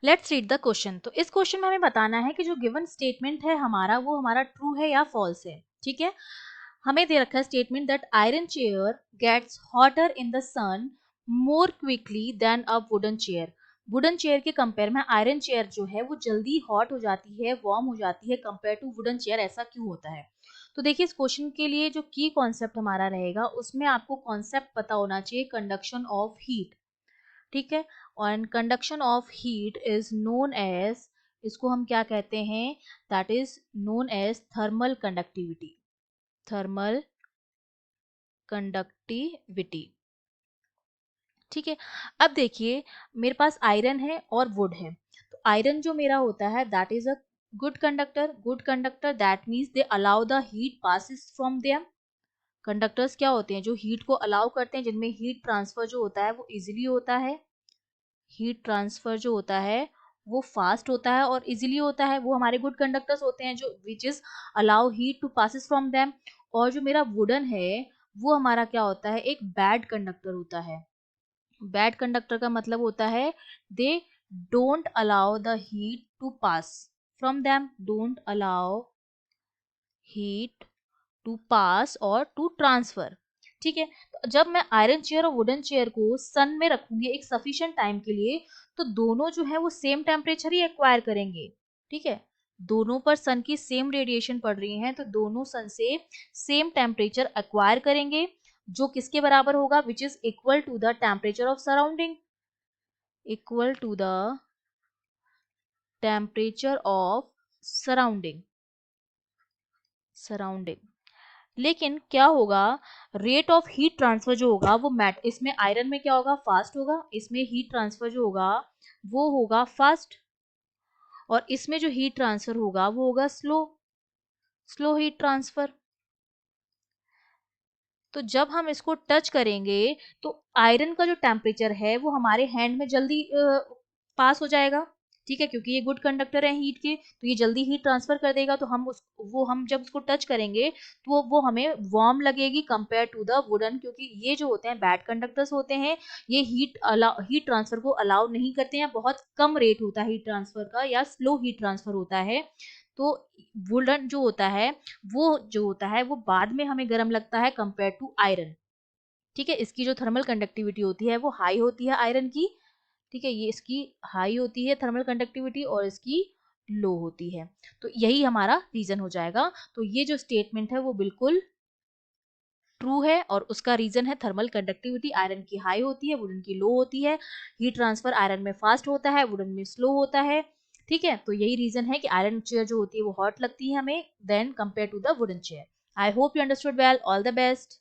Let's read the question. तो इस question में हमें बताना है कि जो गिवन स्टेटमेंट है हमारा वो हमारा ट्रू है या फॉल्स है। ठीक है, हमें दे रखा है statement that iron chair gets hotter in the sun more quickly than a wooden chair. Wooden chair के कंपेयर में आयरन चेयर जो है वो जल्दी हॉट हो जाती है, वार्म हो जाती है कंपेयर टू वुडन चेयर। ऐसा क्यों होता है? तो देखिए, इस क्वेश्चन के लिए जो की कॉन्सेप्ट हमारा रहेगा उसमें आपको कॉन्सेप्ट पता होना चाहिए कंडक्शन ऑफ हीट। ठीक है, और conduction of heat is known as, इसको हम क्या कहते हैं, that is known as thermal conductivity. Thermal conductivity. ठीक है, अब देखिए मेरे पास आयरन है और वुड है। तो आयरन जो मेरा होता है that is a good conductor. Good conductor that means they allow the heat passes from them. Conductors क्या होते हैं? जो हीट को अलाउ करते हैं, जिनमें हीट ट्रांसफर जो होता है वो इजिली होता है। हीट ट्रांसफर जो होता है वो फास्ट होता है और इजीली होता है, वो हमारे गुड कंडक्टर्स होते हैं जो which is allow heat to passes from them. और जो मेरा वुडन है वो हमारा क्या होता है? एक बैड कंडक्टर होता है। बैड कंडक्टर का मतलब होता है they don't allow the heat to pass from them, don't allow heat to pass और टू ट्रांसफर। ठीक है, तो जब मैं आयरन चेयर और वुडन चेयर को सन में रखूंगी एक सफिशिएंट टाइम के लिए, तो दोनों जो है वो सेम टेम्परेचर ही एक्वायर करेंगे। ठीक है, दोनों पर सन की सेम रेडिएशन पड़ रही है तो दोनों सन से सेम टेम्परेचर एक्वायर करेंगे, जो किसके बराबर होगा? Which is equal to the temperature of surrounding. Equal to the temperature of surrounding. Surrounding. लेकिन क्या होगा? रेट ऑफ हीट ट्रांसफर जो होगा वो मैट, इसमें आयरन में क्या होगा? फास्ट होगा। इसमें हीट ट्रांसफर जो होगा वो होगा फास्ट, और इसमें जो हीट ट्रांसफर होगा वो होगा स्लो। Slow heat transfer. तो जब हम इसको टच करेंगे तो आयरन का जो टेम्परेचर है वो हमारे हैंड में जल्दी पास हो जाएगा। ठीक है, क्योंकि ये गुड कंडक्टर है हीट के, तो ये जल्दी हीट ट्रांसफर कर देगा। तो हम जब उसको टच करेंगे तो वो हमें वार्म लगेगी कंपेयर टू द वुडन, क्योंकि ये जो होते हैं बैड कंडक्टर्स होते हैं, ये हीट ट्रांसफर को अलाउ नहीं करते हैं। बहुत कम रेट होता है हीट ट्रांसफर का, या स्लो हीट ट्रांसफर होता है। तो वुडन जो होता है वो बाद में हमें गर्म लगता है कंपेयर टू आयरन। ठीक है, इसकी जो थर्मल कंडक्टिविटी होती है वो हाई होती है आयरन की। ठीक है, ये इसकी हाई होती है थर्मल कंडक्टिविटी और इसकी लो होती है। तो यही हमारा रीजन हो जाएगा। तो ये जो स्टेटमेंट है वो बिल्कुल ट्रू है, और उसका रीजन है थर्मल कंडक्टिविटी आयरन की हाई होती है, वुडन की लो होती है। हीट ट्रांसफर आयरन में फास्ट होता है, वुडन में स्लो होता है। ठीक है, तो यही रीजन है कि आयरन चेयर जो होती है वो हॉट लगती है हमें than compare to the wooden chair. I hope you understood well. All the best.